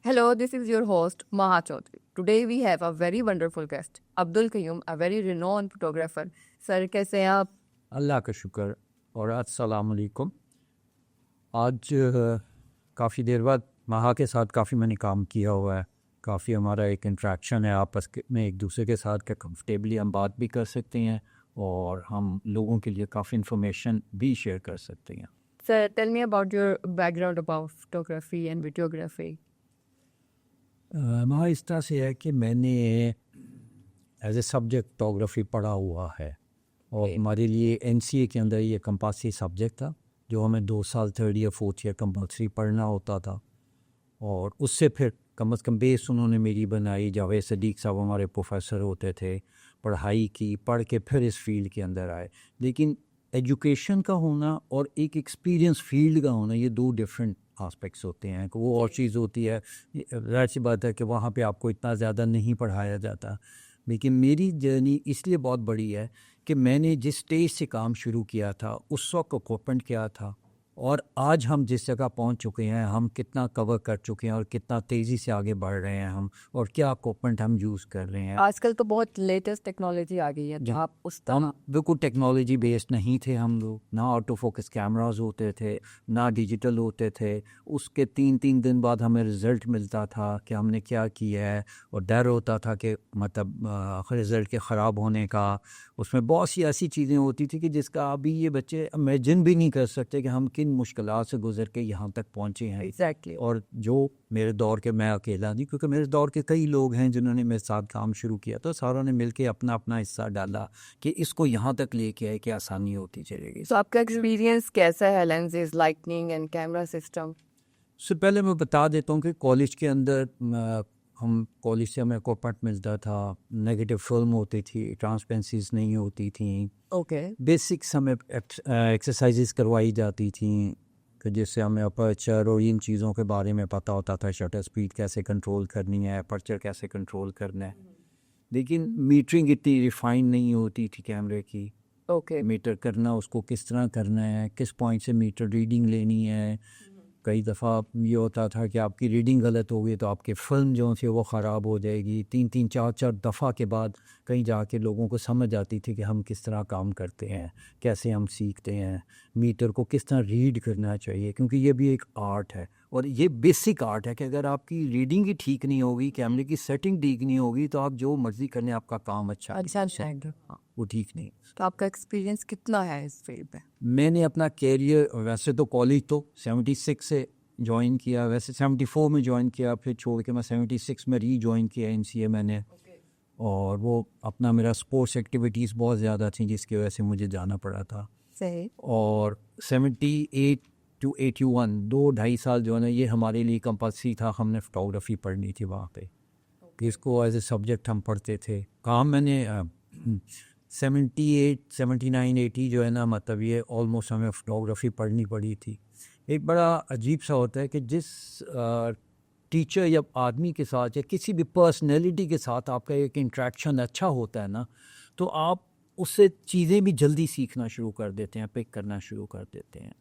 Hello, this is your host Maha Chaudhary. Today we have a very wonderful guest, Abdul Qayyum, a very renowned photographer. Sir कैसे हैं आप? अल्लाह का शुक्र और अस्सलाम वालेकुम। आज काफ़ी देर बाद महा के साथ काफ़ी मैंने काम किया हुआ है। काफ़ी हमारा एक इंट्रैक्शन है आपस में एक दूसरे के साथ कि कंफर्टेबली हम बात भी कर सकते हैं और हम लोगों के लिए काफ़ी इन्फॉर्मेशन भी शेयर कर सकते हैं। Sir, tell me about your background about photography and videography. महा इस तरह से है कि मैंने एज ए सब्जेक्ट फोटोग्राफी पढ़ा हुआ है और हमारे लिए एनसीए के अंदर ये कंपल्सरी सब्जेक्ट था जो हमें 2 साल 3rd year 4th year compulsory पढ़ना होता था। और उससे फिर कम अज़ कम बेस उन्होंने मेरी बनाई। जावेद सदीक साहब हमारे प्रोफेसर होते थे, पढ़ाई की, पढ़ के फिर इस फील्ड के अंदर आए। लेकिन एजुकेशन का होना और एक एक्सपीरियंस फील्ड का होना ये 2 डिफरेंट आस्पेक्ट्स होते हैं। वो और चीज़ होती है, ज़ाहिर सी बात है कि वहाँ पे आपको इतना ज़्यादा नहीं पढ़ाया जाता। लेकिन मेरी जर्नी इसलिए बहुत बड़ी है कि मैंने जिस स्टेज से काम शुरू किया था उस वक्त इक्विपमेंट क्या था और आज हम जिस जगह पहुंच चुके हैं, हम कितना कवर कर चुके हैं और कितना तेज़ी से आगे बढ़ रहे हैं हम, और क्या इक्विपमेंट हम यूज़ कर रहे हैं। आजकल तो बहुत लेटेस्ट टेक्नोलॉजी आ गई है, तो आप उस हम बिल्कुल टेक्नोलॉजी बेस्ड नहीं थे हम लोग। ना ऑटो फोकस कैमरास होते थे, ना डिजिटल होते थे। उसके 3-3 दिन बाद हमें रिज़ल्ट मिलता था कि हमने क्या किया है, और डर होता था कि मतलब रिज़ल्ट के ख़राब होने का। उसमें बहुत सी ऐसी चीज़ें होती थी कि जिसका अभी ये बच्चे इमेजिन भी नहीं कर सकते कि हम किन मुश्किलात से गुजर के यहाँ तक पहुँचे हैं। एग्जैक्टली। और जो मेरे दौर के, मैं अकेला नहीं, क्योंकि मेरे दौर के कई लोग हैं जिन्होंने मेरे साथ काम शुरू किया, तो सारों ने मिलके अपना अपना हिस्सा डाला कि इसको यहाँ तक लेके आए कि आसानी होती चलेगी। तो आपका एक्सपीरियंस कैसा है lenses, lightning and camera system? उससे पहले मैं बता देता हूँ कि कॉलेज के अंदर हम कॉलेज से हमें इक्विपमेंट मिलता था। नेगेटिव फिल्म होती थी, ट्रांसपेरेंसीज नहीं होती थी। ओके। बेसिक्स हमें एक्सरसाइजेस करवाई जाती थी कि जिससे हमें अपर्चर और इन चीज़ों के बारे में पता होता था। शटर स्पीड कैसे कंट्रोल करनी है, अपर्चर कैसे कंट्रोल करना है। लेकिन मीटरिंग इतनी रिफाइन नहीं होती थी कैमरे की। ओके। मीटर करना, उसको किस तरह करना है, किस पॉइंट से मीटर रीडिंग लेनी है। कई दफ़ा ये होता था कि आपकी रीडिंग गलत हो गई तो आपकी फ़िल्म जो थी वो ख़राब हो जाएगी। 3-3 4-4 दफ़ा के बाद कहीं जाके लोगों को समझ आती थी कि हम किस तरह काम करते हैं, कैसे हम सीखते हैं, मीटर को किस तरह रीड करना चाहिए, क्योंकि ये भी एक आर्ट है। और ये बेसिक आर्ट है कि अगर आपकी रीडिंग ही ठीक नहीं होगी, कैमरे की सेटिंग ठीक नहीं होगी, तो आप जो मर्ज़ी करने आपका काम अच्छा जाएगा। वो ठीक नहीं। तो आपका एक्सपीरियंस कितना है इस फील्ड में? मैंने अपना कैरियर वैसे तो कॉलेज तो 76 से ज्वाइन किया, वैसे 74 में ज्वाइन किया, फिर छोड़ के मैं 76 में रीजॉइन किया एनसीए मैंने। और वो अपना मेरा स्पोर्ट्स एक्टिविटीज़ बहुत ज़्यादा थी जिसकी वजह से मुझे जाना पड़ा था। सही। और 78 to 81 2-2.5 साल जो है ना, ये हमारे लिए कंपल्सरी था, हमने फ़ोटोग्राफ़ी पढ़नी थी वहाँ पे। इसको एज ए सब्जेक्ट हम पढ़ते थे। काम मैंने 78 79 80 जो है ना, मतलब ये ऑलमोस्ट हमें फ़ोटोग्राफ़ी पढ़नी पड़ी थी। एक बड़ा अजीब सा होता है कि जिस टीचर या आदमी के साथ या किसी भी पर्सनैलिटी के साथ आपका एक इंट्रैक्शन अच्छा होता है ना, तो आप उससे चीज़ें भी जल्दी सीखना शुरू कर देते हैं, पिक करना शुरू कर देते हैं।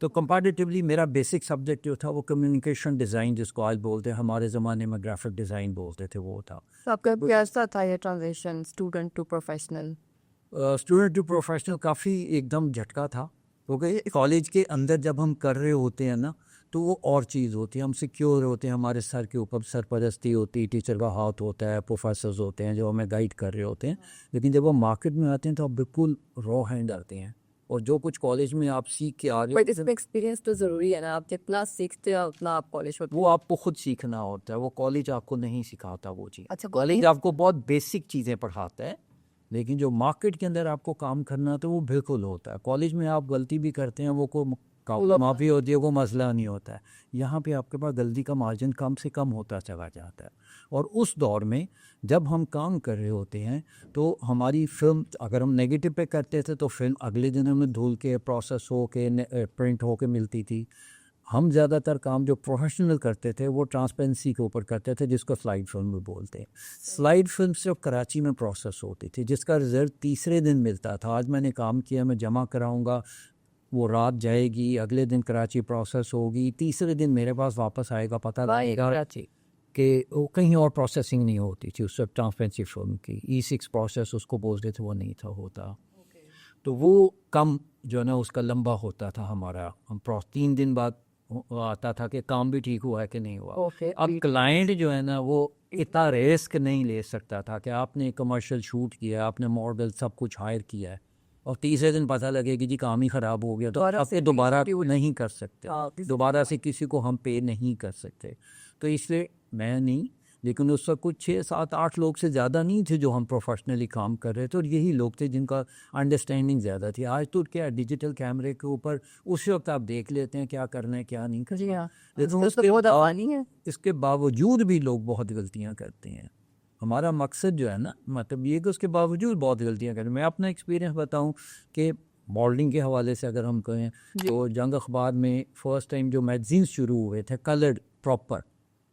तो कंपैरेटिवली मेरा बेसिक सब्जेक्ट जो था वो कम्युनिकेशन डिज़ाइन, जिसको आज बोलते हैं, हमारे ज़माने में ग्राफिक डिज़ाइन बोलते थे, वो था। तो आपका कैसा था ये transition student to professional? Student to professional काफ़ी एकदम झटका था, क्योंकि कॉलेज के अंदर जब हम कर रहे होते हैं ना, तो वो और चीज़ होती है। हम सिक्योर होते हैं, हमारे सर के ऊपर सरपरस्ती होती है, टीचर का हाथ होता है, प्रोफेसर्स होते हैं जो हमें गाइड कर रहे होते हैं। लेकिन जब हम मार्केट में आते हैं तो आप बिल्कुल रॉ हैंड आते हैं, और जो कुछ कॉलेज में आप सीख के आ रहे हो, बट इसमें एक्सपीरियंस तो ज़रूरी है ना, आप जितना सीखते हो उतना आप कॉलेज में। वो आपको खुद सीखना होता है, वो कॉलेज आपको नहीं सिखाता वो चीज़। अच्छा, कॉलेज आपको बहुत बेसिक चीज़ें पढ़ाता है, लेकिन जो मार्केट के अंदर आपको काम करना तो वो बिल्कुल होता है। कॉलेज में आप गलती भी करते हैं, वो को माफ़ी होती है, वो मसला नहीं होता है। यहाँ पे आपके पास गलती का मार्जिन कम से कम होता चला जाता है। और उस दौर में जब हम काम कर रहे होते हैं तो हमारी फिल्म अगर हम नेगेटिव पे करते थे तो फिल्म अगले दिन हमें धुल के प्रोसेस हो के प्रिंट हो के मिलती थी। हम ज़्यादातर काम जो प्रोफेशनल करते थे वो ट्रांसपेरेंसी के ऊपर करते थे, जिसको स्लाइड फिल्म भी बोलते हैं। स्लाइड फिल्म सिर्फ कराची में प्रोसेस होती थी, जिसका रिज़ल्ट तीसरे दिन मिलता था। आज मैंने काम किया, मैं जमा कराऊंगा, वो रात जाएगी, अगले दिन कराची प्रोसेस होगी, तीसरे दिन मेरे पास वापस आएगा, पता लगेगा कि वो कहीं और प्रोसेसिंग नहीं होती थी उस वक्त ट्रांसपेरेंसी फिल्म की, E6 प्रोसेस उसको बोलते थे, वो नहीं था होता। तो वो कम जो है ना उसका लंबा होता था हमारा, हम 3 दिन बाद आता था कि काम भी ठीक हुआ है कि नहीं हुआ। Okay. अब क्लाइंट जो है ना वो इतना रिस्क नहीं ले सकता था कि आपने कमर्शियल शूट किया, आपने मॉडल सब कुछ हायर किया है और तीसरे दिन पता लगे कि जी काम ही ख़राब हो गया, तो आपसे दोबारा नहीं कर सकते, दोबारा से किसी को हम पे नहीं कर सकते। तो इसलिए मैं नहीं, लेकिन उस वक्त कुछ 6, 7, 8 लोग से ज़्यादा नहीं थे जो हम प्रोफेशनली काम कर रहे थे, और यही लोग थे जिनका अंडरस्टैंडिंग ज़्यादा थी। आज तो क्या डिजिटल कैमरे के ऊपर उस वक्त आप देख लेते हैं क्या करना है क्या नहीं करना। जी हाँ, लेकिन तो उसके बहुत आसानी है। इसके बावजूद भी लोग बहुत गलतियां करते हैं। हमारा मकसद जो है ना, मतलब ये कि उसके बावजूद बहुत गलतियां करते हैं। मैं अपना एक्सपीरियंस बताऊं कि मॉडलिंग के हवाले से अगर हम कहें तो जंग अखबार में फर्स्ट टाइम जो मैगजीन्स शुरू हुए थे कलर्ड प्रॉपर,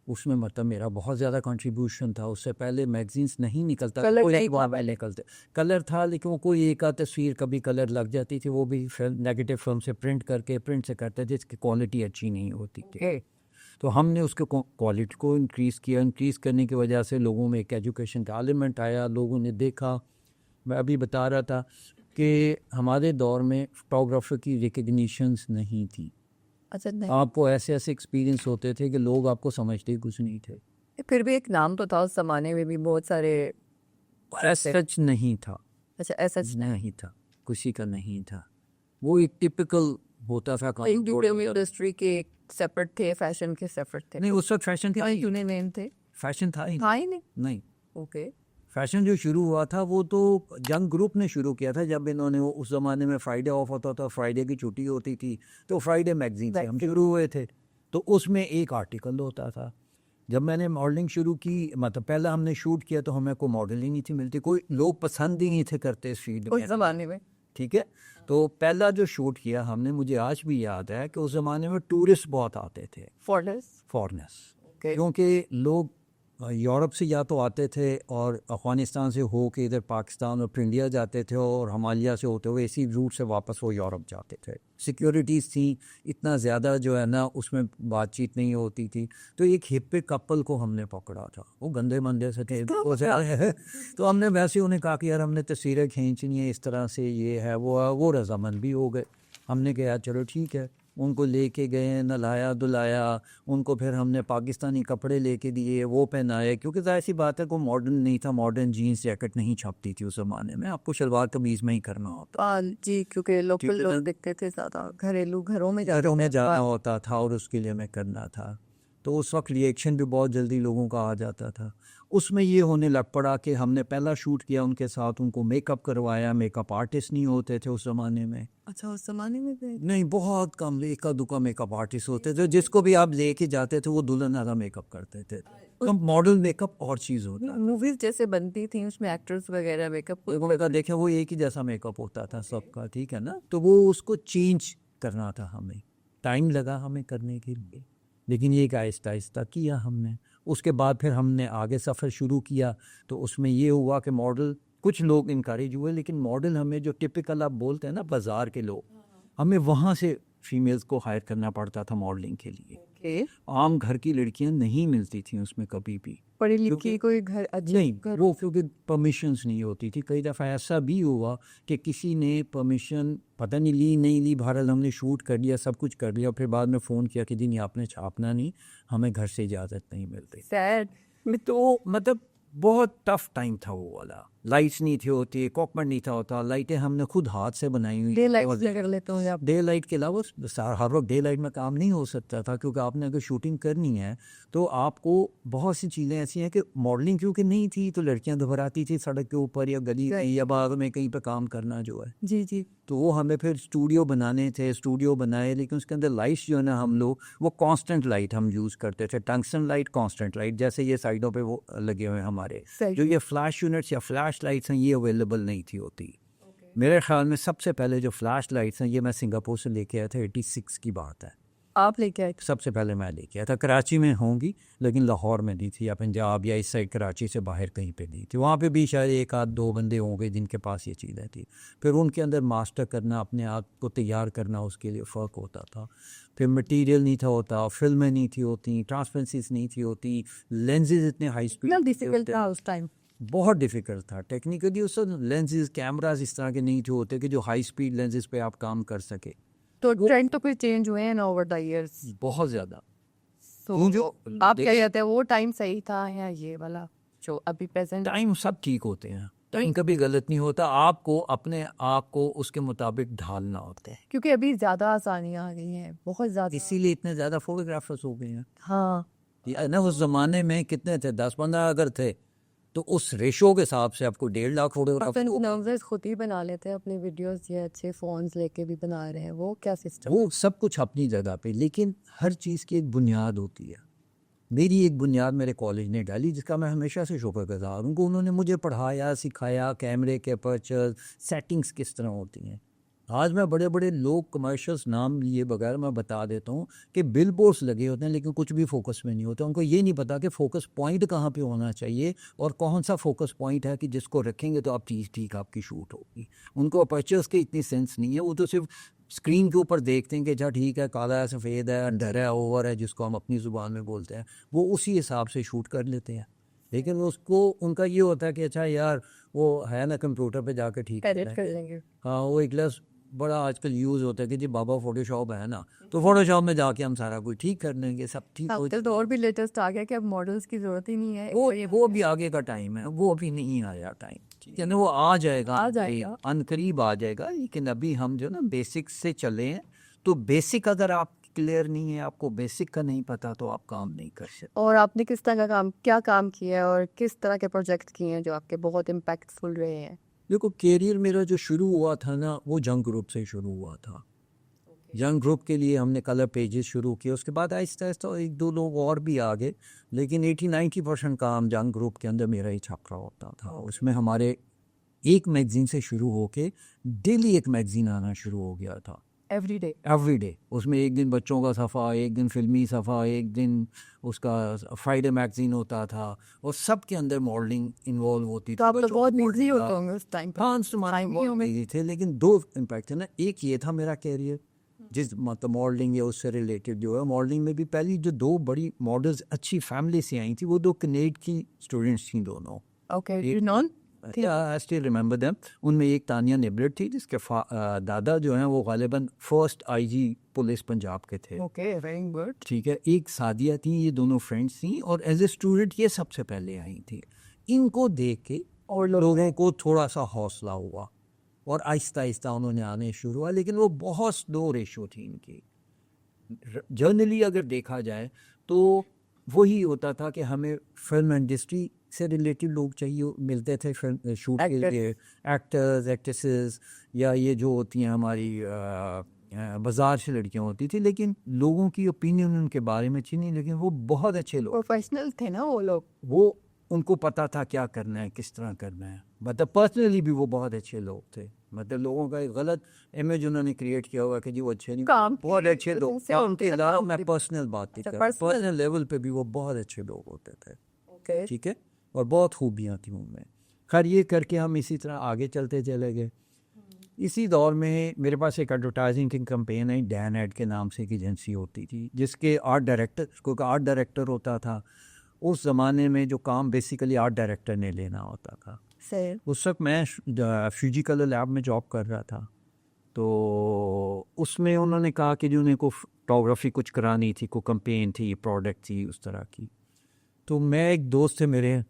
उसमें मतलब मेरा बहुत ज़्यादा कंट्रीब्यूशन था। उससे पहले मैगजीन्स नहीं निकलता, कोई निकलते कलर था, लेकिन वो कोई एक आध तस्वीर कभी कलर लग जाती थी, वो भी नेगेटिव फिल्म से प्रिंट से करते थे, जिसकी क्वालिटी अच्छी नहीं होती थी। तो हमने उसके क्वालिटी को इंक्रीज़ किया। इंक्रीज़ करने की वजह से लोगों में एक एजुकेशन का एलिमेंट आया, लोगों ने देखा। मैं अभी बता रहा था कि हमारे दौर में फोटोग्राफर की रिकग्निशंस नहीं थी। अच्छा, नहीं। आपको ऐसे ऐसे एक्सपीरियंस होते थे कि लोग आपको समझते ही कुछ नहीं थे। फिर भी एक नाम तो था उस जमाने में भी, बहुत सारे। सच नहीं था। अच्छा, ऐसा नहीं था, किसी का नहीं था। वो एक टिपिकल होता था। इंडस्ट्री के सेपरेट थे, फैशन के सेपरेट थे। नहीं, उस वक्त फैशन था ही, यूनियन थे, फैशन था ही था ही नहीं। नहीं। ओके। फैशन जो शुरू हुआ था वो तो यंग ग्रुप ने शुरू किया था, जब इन्होंने उस ज़माने में फ्राइडे ऑफ होता था, फ्राइडे की छुट्टी होती थी, तो फ्राइडे मैगजीन से हम शुरू हुए थे। तो उसमें एक आर्टिकल होता था। जब मैंने मॉडलिंग शुरू की, मतलब पहला हमने शूट किया, तो हमें कोई मॉडल ही नहीं थी मिलती, कोई लोग पसंद ही नहीं थे करते इस फील्ड उस में जमाने में। ठीक है। तो पहला जो शूट किया हमने, मुझे आज भी याद है कि उस ज़माने में टूरिस्ट बहुत आते थे, फॉरेनर्स, क्योंकि लोग यूरोप से या तो आते थे और अफ़गानिस्तान से हो के इधर पाकिस्तान और फिर इंडिया जाते थे, और हिमालय से होते हुए इसी रूट से वापस वो यूरोप जाते थे। सिक्योरिटीज़ थी इतना ज़्यादा जो है ना, उसमें बातचीत नहीं होती थी। तो एक हिप्पी कपल को हमने पकड़ा था, वो गंदे मंदे से थे तो हमने वैसे उन्हें कहा कि यार हमने तस्वीरें खींचनी है इस तरह से, ये है वो रजामंद भी हो गए। हमने कहा चलो ठीक है, उनको लेके गए, नलाया धुलाया उनको, फिर हमने पाकिस्तानी कपड़े लेके दिए, वो पहनाए, क्योंकि जाहिर सी बात है कोई मॉडर्न नहीं था, मॉडर्न जीन्स जैकेट नहीं छपती थी उस ज़माने में, आपको शलवार कमीज़ में ही करना होता जी, क्योंकि लोकल लोग दिखते थे ज़्यादा, घरेलू घरों में जाना होता था, और उसके लिए मैं करना था। तो उस वक्त रिएक्शन भी बहुत जल्दी लोगों का आ जाता था। उसमें ये होने लग पड़ा कि हमने पहला शूट किया उनके साथ, उनको मेकअप करवाया, मेकअप आर्टिस्ट नहीं होते थे उस ज़माने में। अच्छा, उस जमाने में थे? नहीं, बहुत कम, एका दुका मेकअप आर्टिस्ट होते थे, जिसको भी आप लेके जाते थे वो दुल्हन आधा मेकअप करते थे। तो मॉडल मेकअप और चीज़ होता। मूवीज जैसे बनती थी उसमें एक्टर्स वगैरह मेकअप देखे वो एक ही जैसा मेकअप होता था सबका, ठीक है ना। तो वो उसको चेंज करना था, हमें टाइम लगा हमें करने के लिए, लेकिन ये एक आहिस्ता आहिस्ता किया हमने। उसके बाद फिर हमने आगे सफ़र शुरू किया, तो उसमें ये हुआ कि मॉडल, कुछ लोग इनकरेज हुए, लेकिन मॉडल हमें जो टिपिकल आप बोलते हैं ना बाज़ार के लोग, हमें वहाँ से फीमेल्स को हायर करना पड़ता था मॉडलिंग के लिए। आम घर की लड़कियां नहीं मिलती थी उसमें कभी भी, पढ़ी लिखी कोई घर नहीं, वो क्योंकि परमिशंस नहीं होती थी। कई दफ़ा ऐसा भी हुआ कि किसी ने परमिशन पता नहीं ली नहीं ली, बहरहाल हमने शूट कर लिया, सब कुछ कर लिया, और फिर बाद में फ़ोन किया कि जी नहीं आपने छापना नहीं, हमें घर से इजाज़त नहीं मिलती। सैड। तो मतलब बहुत टफ टाइम था वो वाला। लाइट्स नहीं थी होती, इक्विपमेंट नहीं था होता, लाइटें हमने खुद हाथ से बनाई हुई। डे लाइट कर लेते हो आप? डे लाइट के अलावा हर वक्त डे लाइट में काम नहीं हो सकता था, क्योंकि आपने अगर शूटिंग करनी है तो आपको बहुत सी चीज़ें ऐसी हैं कि मॉडलिंग क्योंकि नहीं थी, तो लड़कियां घबराती थी सड़क के ऊपर या गली में या बाग में कहीं पर काम करना जो है। जी। तो वो हमें फिर स्टूडियो बनाने थे, स्टूडियो बनाए, लेकिन उसके अंदर लाइट्स जो है ना, हम लोग वो कांस्टेंट लाइट हम यूज़ करते थे, टंगस्टन लाइट, कांस्टेंट लाइट, जैसे ये साइडों पे वो लगे हुए हैं हमारे। जो ये फ्लैश यूनिट्स या फ्लैश लाइट्स हैं, ये अवेलेबल नहीं थी होती। मेरे ख्याल में सबसे पहले जो फ्लैश लाइट्स हैं ये मैं सिंगापुर से लेके आया था, 86 की बात है। आप लेके आए थे? सबसे पहले मैं लेके आया था। कराची में होंगी लेकिन लाहौर में दी थी, या पंजाब या इस साइड कराची से बाहर कहीं पे दी थी। वहाँ पे भी शायद एक आध दो बंदे होंगे जिनके पास ये चीज़ें थी। फिर उनके अंदर मास्टर करना, अपने आप को तैयार करना, उसके लिए फ़र्क होता था। फिर मटीरियल नहीं था होता, फिल्में नहीं थी होती, ट्रांसपेरेंसीज नहीं थी होती, लेंसेज इतने हाई कितना स्पीड डिफिकल्ट था उस टाइम? बहुत डिफ़िकल्ट था टेक्निकली। उस लेंसेज कैमराज इस तरह के नहीं थे होते कि जो हाई स्पीड लेंसेज पे आप काम कर सके। तो ट्रेंड तो फिर चेंज हुए हैं ना ओवर द इयर्स। बहुत ज़्यादा। तो वो जो आप क्या कहते हैं, वो टाइम सही था या ये वाला जो अभी प्रेजेंट? टाइम सब ठीक होते हैं, टाइम कभी गलत नहीं होता। आपको अपने आप को उसके मुताबिक ढालना होता है। क्योंकि अभी ज्यादा आसानियां आ गई हैं, बहुत ज्यादा। इसीलिए इतने ज़्यादा फोटोग्राफर्स हो गए हैं। हाँ, ये ना उस ज़माने में कितने थे, 10-15 अगर थे तो उस रेशो के हिसाब से आपको 1.5 लाख फोटोग्राफर। नर्वस खुद ही बना लेते हैं अपने वीडियोस, ये अच्छे फोन्स लेके भी बना रहे हैं, वो क्या सिस्टम? वो सब कुछ अपनी जगह पे, लेकिन हर चीज़ की एक बुनियाद होती है। मेरी एक बुनियाद मेरे कॉलेज ने डाली जिसका मैं हमेशा से शुक्रगुज़ार हूँ। उन्होंने मुझे पढ़ाया, सिखाया कैमरे के अपर्चर, सेटिंग्स किस तरह होती हैं। आज मैं बड़े बड़े लोग कमर्शियल्स नाम लिए बगैर मैं बता देता हूँ कि बिल बोर्ड्स लगे होते हैं लेकिन कुछ भी फोकस में नहीं होता। उनको ये नहीं पता कि फोकस पॉइंट कहाँ पे होना चाहिए और कौन सा फोकस पॉइंट है कि जिसको रखेंगे तो आप चीज़ ठीक आपकी शूट होगी। उनको अपर्चर्स की इतनी सेंस नहीं है, वो तो सिर्फ स्क्रीन के ऊपर देखते हैं कि अच्छा ठीक है, काला है, सफ़ेद है, अंधेरा है, ओवर है, जिसको हम अपनी ज़ुबान में बोलते हैं, वो उसी हिसाब से शूट कर लेते हैं। लेकिन उसको उनका ये होता है कि अच्छा यार वो है ना कंप्यूटर पे जाकर ठीक एडिट है। कर लेंगे। हाँ, वो एक लफ्ज़ बड़ा आजकल यूज़ होता है कि जी बाबा फोटोशॉप है ना, तो फोटोशॉप में जाके हम सारा कुछ ठीक कर लेंगे, सब ठीक हो आजकल तो और भी लेटेस्ट आ गया कि अब मॉडल्स की जरूरत ही नहीं है। वो भी आगे का टाइम है, वो अभी नहीं आया टाइम, ठीक है ना, वो आ जाएगा, आ जाएगा। अनकरीब आ जाएगा। लेकिन अभी हम जो ना बेसिक से चले हैं, तो बेसिक अगर आप क्लियर नहीं है, आपको बेसिक का नहीं पता, तो आप काम नहीं कर सकते। और आपने किस तरह का काम, क्या काम किया है और किस तरह के प्रोजेक्ट किए हैं जो आपके बहुत इम्पैक्टफुल रहे हैं? देखो, कैरियर मेरा जो शुरू हुआ था ना, वो जंग ग्रुप से शुरू हुआ था। यंग ग्रुप के लिए हमने कलर पेजेस शुरू किए, उसके बाद आहिस्ता आहिस्ता एक दो लोग और भी आ गए, लेकिन 80-90% काम जंग ग्रुप के अंदर मेरा ही छप रहा होता था। उसमें हमारे एक मैगज़ीन से शुरू होके डेली एक मैगज़ीन आना शुरू हो गया था, एवरी डे। Every day. उसमें एक दिन बच्चों का सफ़ा, एक दिन फिल्मी सफ़ा, एक दिन उसका फ्राइडे मैगज़ीन होता था, और सब के अंदर मॉडलिंग इन्वॉल्व होती तो थी। आप लोग बहुत बच्चों बिजी होते होंगे उस टाइम पर। हाँ, बिजी थे, लेकिन दो इम्पैक्ट थे ना। एक ये था मेरा कैरियर, जिस मतलब मॉडलिंग या उससे रिलेटेड जो है, मॉडलिंग में भी पहली जो दो बड़ी मॉडल्स अच्छी फैमिली से आई थी, वो दो कनेड की स्टूडेंट्स थी दोनों। Okay, you non? I still remember them. उनमें एक तानिया निबरट थी जिसके दादा जो हैं वो गालिबन फर्स्ट आईजी पुलिस पंजाब के थे। Okay, very good. ठीक है, एक सादिया थी, ये दोनों फ्रेंड्स थी, और एज ए स्टूडेंट ये सबसे पहले आई थी। इनको देख के और लोगों को थोड़ा सा हौसला हुआ और आहिस्ता आहिस्ता उन्होंने आने शुरू हुआ, लेकिन वो बहुत स्लो रेशो थी इनकी। जनरली अगर देखा जाए तो वही होता था कि हमें फिल्म इंडस्ट्री से रिलेटेड लोग चाहिए मिलते थे फिल्म शूट के लिए, एक्टर्स, एक्ट्रेसेस, या ये जो होती हैं हमारी बाज़ार से लड़कियां होती थी, लेकिन लोगों की ओपिनियन उनके बारे में अच्छी नहीं। लेकिन वो बहुत अच्छे लोग, प्रोफेशनल थे ना वो लोग। वो उनको पता था क्या करना है, किस तरह करना है। मतलब पर्सनली भी वो बहुत अच्छे लोग थे। मतलब लोगों का एक गलत इमेज उन्होंने क्रिएट किया हुआ कि जी वो अच्छे नहीं, काम बहुत अच्छे लोग। उनके अलावा मैं पर्सनल बात कर, पर्सनल लेवल पे भी वो बहुत अच्छे लोग होते थे। ओके, ठीक है, और बहुत खूबियाँ थी उनमें। खैर, ये करके हम इसी तरह आगे चलते चले गए। इसी दौर में मेरे पास एक एडवर्टाइजिंग की कैंपेन है, डैन एड के नाम से एक एजेंसी होती थी, जिसके आर्ट डायरेक्टर होता था। उस ज़माने में जो काम बेसिकली आर्ट डायरेक्टर ने लेना होता था। सही। उस वक्त मैं फ्यूजी कलर लैब में जॉब कर रहा था, तो उसमें उन्होंने कहा कि जो उन्हें को फोटोग्राफी कुछ करानी थी, को कैंपेन थी, प्रोडक्ट थी, उस तरह की। तो मैं, एक दोस्त थे मेरे,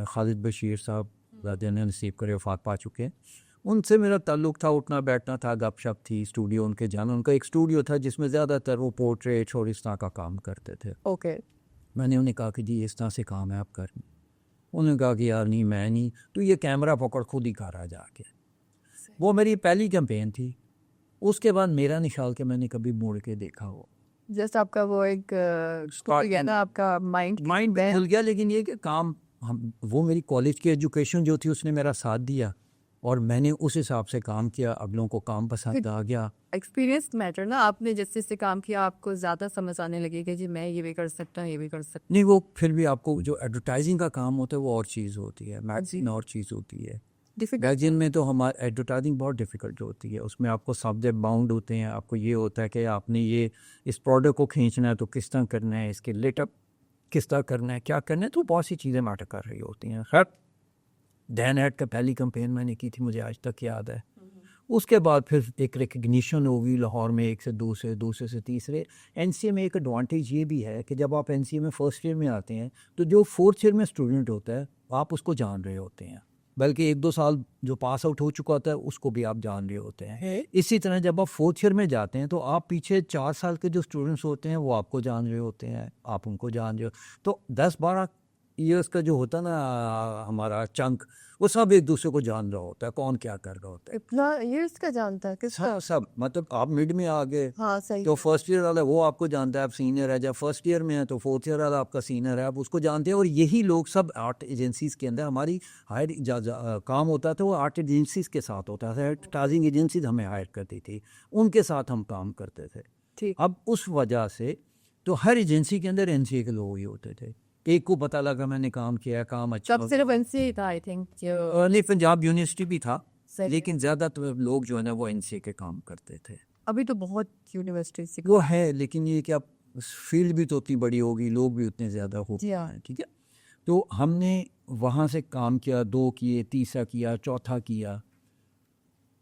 खालिद बशीर साहब, ने नसीब करे वफात पा चुके हैं, उनसे मेरा ताल्लुक़ था, उठना बैठना था, गपशप थी, स्टूडियो उनके जाना। उनका एक स्टूडियो था जिसमें ज़्यादातर वो पोर्ट्रेट और इस तरह का काम करते थे। ओके। मैंने उन्हें कहा कि जी इस तरह से काम है, आप कर। उन्होंने कहा कि यार नहीं, मैं नहीं, तो ये कैमरा पकड़ खुद ही कर आ जाके। वो मेरी पहली कैंपेन थी। उसके बाद मेरा नहीं ख्याल कि मैंने कभी मुड़ के देखा हो। जस्ट आपका वो एक खुल गया ना, आपका माइंड खुल गया। लेकिन ये कि काम, हम, वो मेरी कॉलेज की एजुकेशन जो थी उसने मेरा साथ दिया, और मैंने उस हिसाब से काम किया, अगलों को काम पसंद आ गया। एक्सपीरियंस मैटर ना, आपने जैसे जैसे काम किया आपको ज़्यादा समझ आने लगी कि जी मैं ये भी कर सकता हूँ, ये भी कर सकता नहीं, वो फिर भी आपको जो एडवर्टाइजिंग का काम होता है वो और चीज़ होती है, मैगजीन और चीज़ होती है। हूँ। डिफिकल्ट मैगजीन में तो हमारा एडवर्टाइजिंग बहुत डिफ़िकल्ट होती है, उसमें आपको सब्जेक्ट बाउंड होते हैं, आपको ये होता है कि आपने ये इस प्रोडक्ट को खींचना है तो किस तरह करना है, इसके लेटअप किस तरह करना है, क्या करना है, तो बहुत सी चीज़ें मैटर कर रही होती हैं। खैर, डैन एड का पहली कैंपेन मैंने की थी, मुझे आज तक याद है। उसके बाद फिर एक रिकग्निशन होगी लाहौर में, एक से दूसरे, दूसरे से तीसरे। एनसीए में एक एडवांटेज ये भी है कि जब आप एनसीए में फर्स्ट ईयर में आते हैं तो जो फोर्थ ईयर में स्टूडेंट होता है आप उसको जान रहे होते हैं, बल्कि 1-2 साल जो पास आउट हो चुका होता है उसको भी आप जान रहे होते हैं। इसी तरह जब आप फोर्थ ईयर में जाते हैं तो आप पीछे 4 साल के जो स्टूडेंट्स होते हैं वो आपको जान रहे होते हैं, आप उनको जान रहे हो। तो 10-12 ईयर्स का जो होता है ना हमारा चंक, वो सब एक दूसरे को जान रहा होता है, कौन क्या कर रहा होता है। इतना ईयर्स का जानता है किसका? सब मतलब आप मिड में आ गए हाँ सही तो फर्स्ट ईयर वाला वो आपको जानता है, आप सीनियर है। जब फर्स्ट ईयर में है तो फोर्थ ईयर वाला आपका सीनियर है, आप उसको जानते हैं। और यही लोग सब आर्ट एजेंसीज के अंदर, हमारी हायर काम होता था वो आर्ट एजेंसीज के साथ होता था, एडवर्टाइजिंग एजेंसीज हमें हायर करती थी, उनके साथ हम काम करते थे। ठीक। अब उस वजह से तो हर एजेंसी के अंदर एनसीए के लोग ही होते थे। एक को पता लगा मैंने काम किया, काम अच्छा तब सिर्फ एनसीए था आई थिंक। नहीं, पंजाब यूनिवर्सिटी भी था, सही। लेकिन ज़्यादातर लोग जो है ना वो एनसीए के काम करते थे। अभी तो बहुत यूनिवर्सिटी से वो है, लेकिन ये कि अब फील्ड भी तो उतनी बड़ी होगी, लोग भी उतने ज़्यादा हो जी हाँ। हैं, ठीक है। तो हमने वहाँ से काम किया, 2 किए, तीसरा किया, चौथा किया।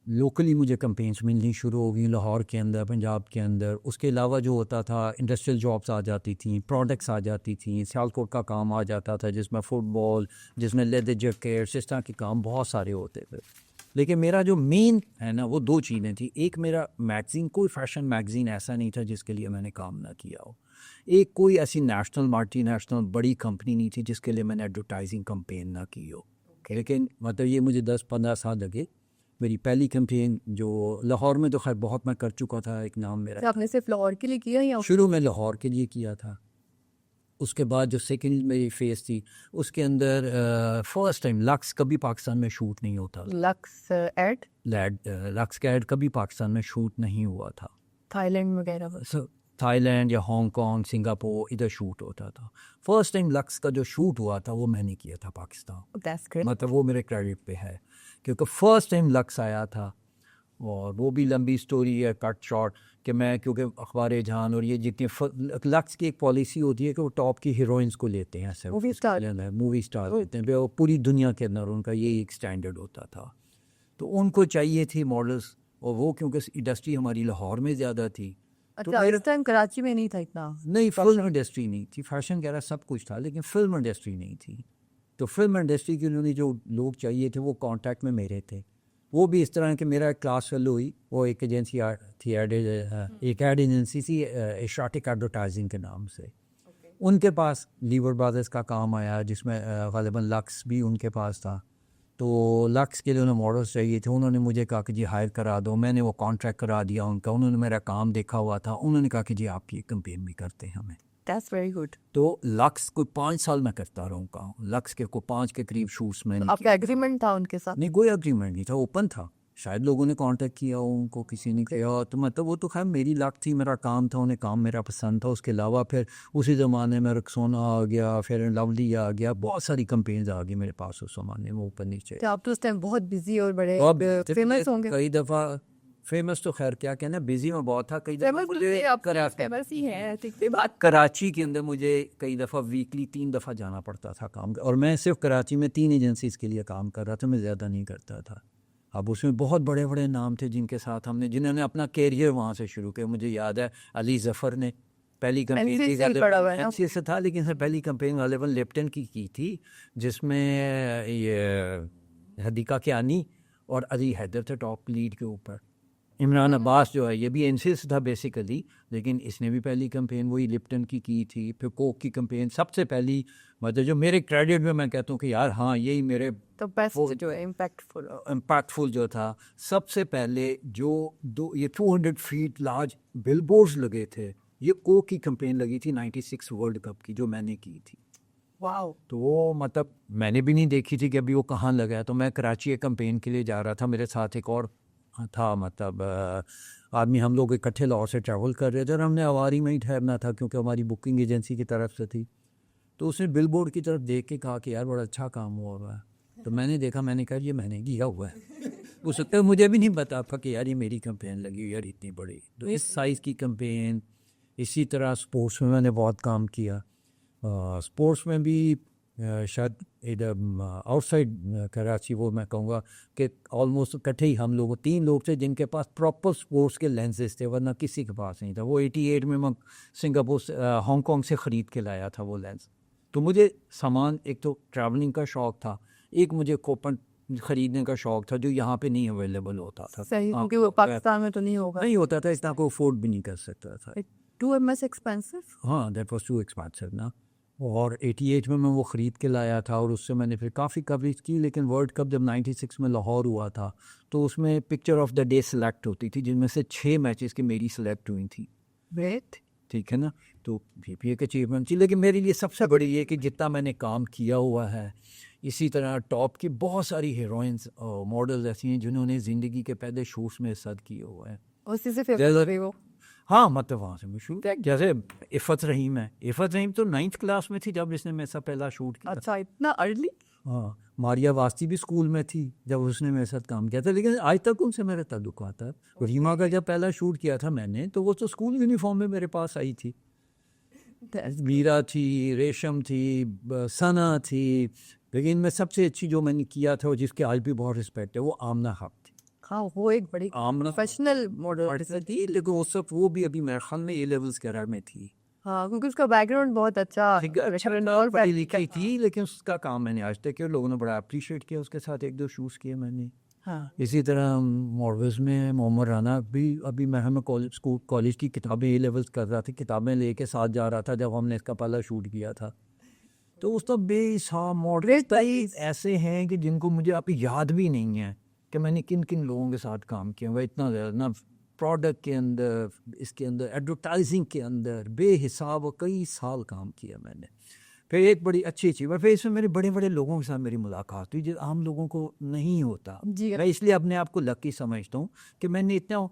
लोकली मुझे कैंपेन्स मिलनी शुरू हो गई लाहौर के अंदर, पंजाब के अंदर। उसके अलावा जो होता था इंडस्ट्रियल जॉब्स आ जाती थी, प्रोडक्ट्स आ जाती थी, सियालकोट का काम आ जाता था जिसमें फुटबॉल, जिसमें लेदर जैकेट्स, इस तरह के काम बहुत सारे होते थे। लेकिन मेरा जो मेन है ना वो 2 चीज़ें थी। एक, मेरा मैगज़ीन, कोई फैशन मैगज़ीन ऐसा नहीं था जिसके लिए मैंने काम ना किया हो। एक कोई ऐसी नेशनल मल्टीनेशनल बड़ी कंपनी नहीं थी जिसके लिए मैंने एडवर्टाइजिंग कैंपेन ना की हो। लेकिन मतलब ये मुझे 10-15 साल लगे। मेरी पहली कैंपेन जो लाहौर में तो खैर बहुत मैं कर चुका था, एक नाम मेरा तो आपने सिर्फ लाहौर के लिए किया या शुरू में लाहौर के लिए किया था। उसके बाद जो सेकंड मेरी फेज़ थी उसके अंदर फर्स्ट टाइम लक्स कभी पाकिस्तान में शूट नहीं होता था। लक्स एड लक्स का एड कभी पाकिस्तान में शूट नहीं हुआ था। थाईलैंड वगैरह बस? सो थाईलैंड या हांगकांग, सिंगापुर, इधर शूट होता था। फर्स्ट टाइम लक्स का जो शूट हुआ था वो मैंने किया था पाकिस्तान। That's great. मतलब वो मेरे क्रेडिट पे है क्योंकि फर्स्ट टाइम लक्स आया था। और वो भी लंबी स्टोरी है, कट शॉर्ट, कि मैं क्योंकि अखबार जहान और ये जितनी लक्स की एक पॉलिसी होती है कि वो टॉप की हीरोइंस को लेते हैं, सिर्फ मूवी स्टार। मूवी स्टार लेते हैं, वो पूरी दुनिया के अंदर उनका यही एक स्टैंडर्ड होता था। तो उनको चाहिए थी मॉडल्स, और वो क्योंकि इंडस्ट्री हमारी लाहौर में ज़्यादा थी। अच्छा, इस टाइम कराची में नहीं था इतना? नहीं, फिल्म इंडस्ट्री नहीं थी, फैशन वगैरह सब कुछ था लेकिन फिल्म इंडस्ट्री नहीं थी। तो फिल्म इंडस्ट्री के उन्होंने जो लोग चाहिए थे वो कांटेक्ट में मेरे थे। वो भी इस तरह कि मेरा एक क्लास फेलो हुई, वो एक एजेंसी थी, एक एड एजेंसी थी एशियाटिक एडवर्टाइजिंग के नाम से। उनके पास लीवर ब्रदर्स का काम आया जिसमें ग़ालिबन लक्स भी उनके पास था। तो लक्स के लिए उन्हें मॉडल्स चाहिए थे, उन्होंने मुझे कहा कि जी हायर करा दो। मैंने वो कॉन्ट्रैक्ट करा दिया उनका, उन्होंने मेरा काम देखा हुआ था, उन्होंने कहा कि जी आपकी कैंपेन भी करते हैं हमें। That's very good. तो लक्स कोई 5 साल मैं करता रहूँ काम, लक्स के को 5 के करीब शूट्स में। आपका एग्रीमेंट था उनके साथ? नहीं, कोई एग्रीमेंट नहीं था, ओपन था। शायद लोगों ने कांटेक्ट किया हो, उनको किसी ने किया, तो मतलब वो तो खैर मेरी लक थी, मेरा काम था, उन्हें काम मेरा पसंद था। उसके अलावा फिर उसी ज़माने में रक्सोना आ गया, फिर लवली आ गया, बहुत सारी कंपेन्स आ गई मेरे पास उस ज़माने में, ऊपर नीचे। तो आप तो उस टाइम बहुत बिजी और बड़े फेमस होंगे। कई दफ़ा फेमस तो खैर क्या कहना, बिजी में बहुत था। कई दफ़ा फेमस ही है बात। कराची के अंदर मुझे कई दफ़ा वीकली 3 दफ़ा जाना पड़ता था काम, और मैं सिर्फ कराची में 3 एजेंसीज़ के लिए काम कर रहा था, मैं ज़्यादा नहीं करता था। अब उसमें बहुत बड़े बड़े नाम थे जिनके साथ जिन्होंने अपना कैरियर वहाँ से शुरू किया। मुझे याद है अली ज़फ़र ने पहली कंपेन एनसीसी से था, लेकिन सर पहली कंपेन ग़ालिबन लिप्टन की थी, जिसमें ये हदीका कियानी और अली हैदर थे टॉप लीड के ऊपर। इमरान अब्बास जो है ये भी एनसीसी से था बेसिकली, लेकिन इसने भी पहली कंपेन वही लिप्टन की थी। फिर कोक की कंपेन सबसे पहली, मतलब जो मेरे क्रेडिट में मैं कहता हूँ कि यार हाँ यही मेरे तो बेस्ट जो है इम्पैक्टफुल जो था। सबसे पहले जो ये 200 फीट लार्ज बिलबोर्ड्स लगे थे, ये कोक की कंपेन लगी थी 96 वर्ल्ड कप की, जो मैंने की थी। वाओ। तो वो मतलब मैंने भी नहीं देखी थी कि अभी वो कहाँ लगा है। तो मैं कराची एक कैंपेन के लिए जा रहा था, मेरे साथ एक और था, मतलब आदमी, हम लोग इकट्ठे लाहौर से ट्रैवल कर रहे थे और हमने अवारी में ही ठहरना था क्योंकि हमारी बुकिंग एजेंसी की तरफ से थी। तो उसने बिल बोर्ड की तरफ देख के कहा कि यार बड़ा अच्छा काम हुआ हुआ है। तो मैंने देखा, मैंने कहा ये मैंने किया हुआ है। हो सकता है मुझे भी नहीं पता था कि यार ये मेरी कैंपेन लगी हुई यार इतनी बड़ी। तो इस साइज़ की कैंपेन, इसी तरह स्पोर्ट्स में मैंने बहुत काम किया। स्पोर्ट्स में भी शायद इधर आउटसाइड कराची, वो मैं कहूँगा कि ऑलमोस्ट इकट्ठे ही हम लोग 3 लोग थे जिनके पास प्रॉपर स्पोर्ट्स के लेंसेज थे, वरना किसी के पास नहीं था। वो 88 में मैं सिंगापुर से हांगकॉन्ग से ख़रीद के लाया था वो लेंस। तो मुझे सामान, एक तो ट्रैवलिंग का शौक़ था, एक मुझे कोपन ख़रीदने का शौक़ था जो यहाँ पे नहीं अवेलेबल होता था। सही, क्योंकि वो पाकिस्तान में तो नहीं होगा। नहीं होता था, इतना को अफोर्ड भी नहीं कर सकता था। Too much expensive. हाँ, दैट वाज टू एक्सपेंसिव ना। और 88 में मैं वो ख़रीद के लाया था और उससे मैंने फिर काफ़ी कवरेज की। लेकिन वर्ल्ड कप जब 96 में लाहौर हुआ था तो उसमें picture of the day select होती थी, जिनमें से 6 मैचेस की मेरी सेलेक्ट हुई थी। ग्रेट। ठीक है ना, तो ये भी एक अचीवमेंट थी। लेकिन मेरे लिए सबसे बड़ी ये कि जितना मैंने काम किया हुआ है, इसी तरह टॉप की बहुत सारी हीरोइंस मॉडल्स ऐसी हैं जिन्होंने ज़िंदगी के पहले शूट्स में हिस्सा किए हुए हैं। उसी से फिर वो। हाँ, मतलब वहाँ से मैं शूट, जैसे इफ़त रहीम है। इफ़त रहीम तो 9th क्लास में थी जब इसने मेरे साथ पहला शूट किया। अच्छा, इतना अर्ली। हाँ, मारिया वास्ती भी स्कूल में थी जब उसने मेरे साथ काम किया था, लेकिन आज तक उनसे मेरा ताल्लुक आता है। रीमा का जब पहला शूट किया था मैंने, तो वो तो स्कूल यूनिफॉर्म में मेरे पास आई थी। मीरा थी, रेशम थी, सना थी, लेकिन मैं सबसे अच्छी जो मैंने किया था और जिसके आज भी बहुत रिस्पेक्ट है, वो आमना हक थी। हाँ, वो एक बड़ी आमना प्रोफेशनल मॉडल थी, लेकिन वो सब, वो भी अभी मेरे ख्याल में A-levels कैरियर में थी। हाँ, क्योंकि उसका बैकग्राउंड बहुत अच्छा पढ़ी लिखी थी, लेकिन उसका काम मैंने आज तक किया, लोगों ने बड़ा अप्रिशिएट किया। उसके साथ 1-2 शूट्स किए मैंने। हाँ। इसी तरह मॉडल्स में मोहम्मद राना भी, अभी मैं कॉलेज की किताबें A-levels कर रहा था, किताबें लेके साथ जा रहा था जब हमने इसका पहला शूट किया था। तो उस तो बेसाब मॉडल ऐसे हैं कि जिनको मुझे अभी याद भी नहीं है कि मैंने किन किन लोगों के साथ काम किया हुआ। इतना ज़्यादा ना, प्रोडक्ट के अंदर, इसके अंदर, एडवर्टाइजिंग के अंदर बेहिसाब और कई साल काम किया मैंने। फिर एक बड़ी अच्छी चीज़, और फिर इसमें मेरे बड़े बड़े लोगों के साथ मेरी मुलाकात हुई जो आम लोगों को नहीं होता। मैं इसलिए अपने आप को लकी समझता हूँ कि मैंने इतना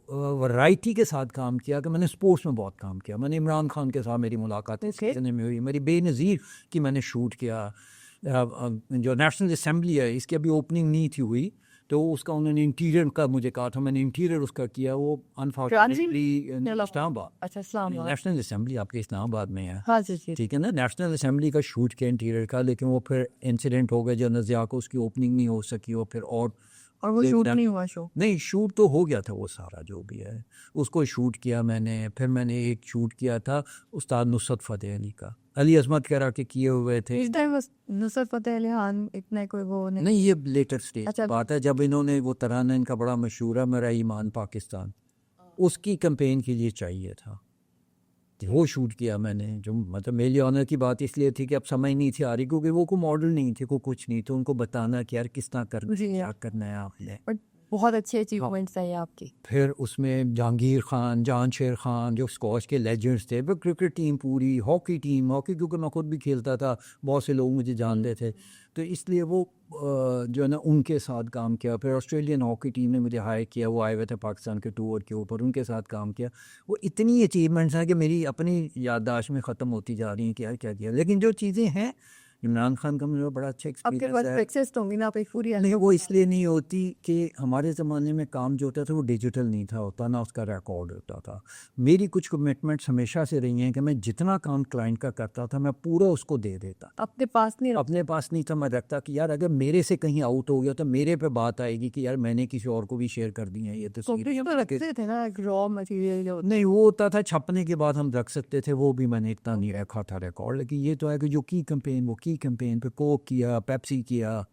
वैरायटी के साथ काम किया कि मैंने स्पोर्ट्स में बहुत काम किया। मैंने इमरान खान के साथ मेरी मुलाकात सीजन में हुई, मेरी बेनज़ीर की मैंने शूट किया। जो नेशनल असम्बली है, इसकी अभी ओपनिंग नहीं थी हुई, तो उसका उन्होंने इंटीरियर का मुझे कहा था, मैंने इंटीरियर उसका किया। वो अनफॉर्चुनेटली इस्लामाबाद, अच्छा, इस्लामाबाद नेशनल असम्बली आपके इस्लामाबाद में है। हाँ जी, ठीक है ना, नेशनल असम्बली का शूट किया इंटीरियर का, लेकिन वो फिर इंसिडेंट हो गया जो नज़िया को, उसकी ओपनिंग नहीं हो सकी। वो फिर और वो शूट नहीं हुआ। शो नहीं, शूट तो हो गया था वो सारा जो भी है, उसको शूट किया मैंने। फिर मैंने एक शूट किया था उस्ताद नुसरत फ़तेह अली का, अली अज़मत करा के किए हुए थे। इस टाइम नुसरत फ़तेह अली खान इतना कोई वो नहीं, ये लेटर स्टेज अच्छा। बात है, जब इन्होंने वो तराना इनका बड़ा मशहूर है, मेरा ईमान पाकिस्तान, उसकी कैंपेन के लिए चाहिए था, वो शूट किया मैंने। जो मतलब मेरे लिए ऑनर की बात इसलिए थी कि अब समझ नहीं थी आ रही, क्योंकि वो कोई मॉडल नहीं थे, कोई कुछ नहीं, तो उनको बताना कि यार किस तरह क्या करना है आपने। बट बहुत अच्छे अचीवमेंट्स हैं आपकी। फिर उसमें जहांगीर खान, जान शेर खान, जो स्कॉच के लेजेंड्स थे, फिर क्रिकेट टीम पूरी, हॉकी टीम, हॉकी क्योंकि मैं खुद भी खेलता था, बहुत से लोग मुझे जानते थे, तो इसलिए वो जो है ना उनके साथ काम किया। फिर ऑस्ट्रेलियन हॉकी टीम ने मुझे हायर किया, वो आए हुए थे पाकिस्तान के टूर के ऊपर, उनके साथ काम किया। वो इतनी अचीवमेंट्स हैं कि मेरी अपनी याददाश्त में ख़त्म होती जा रही हैं कि यार क्या किया। लेकिन जो चीज़ें हैं, इमरान खान का मुझे बड़ा अच्छा एक्सपीरियंस है। नहीं, वो इसलिए नहीं होती कि हमारे ज़माने में काम जो होता था वो डिजिटल नहीं था होता, ना उसका रिकॉर्ड होता था। मेरी कुछ कमिटमेंट्स हमेशा से रही हैं कि मैं जितना काम क्लाइंट का करता था मैं पूरा उसको दे देता। अपने पास नहीं था मैं रखता कि यार अगर मेरे से कहीं आउट हो गया तो मेरे पे बात आएगी कि यार मैंने किसी और को भी शेयर कर दी है ये तस्वीर। तो रखते थे ना रॉ मटेरियल। नहीं, वो होता था छपने के बाद हम रख सकते थे, वो भी मैंने इतना नहीं रखा था रिकॉर्ड। लेकिन ये तो है कि जो की कैंपेन, वो की कैंपेन पे कोक किया, पेप्सी किया,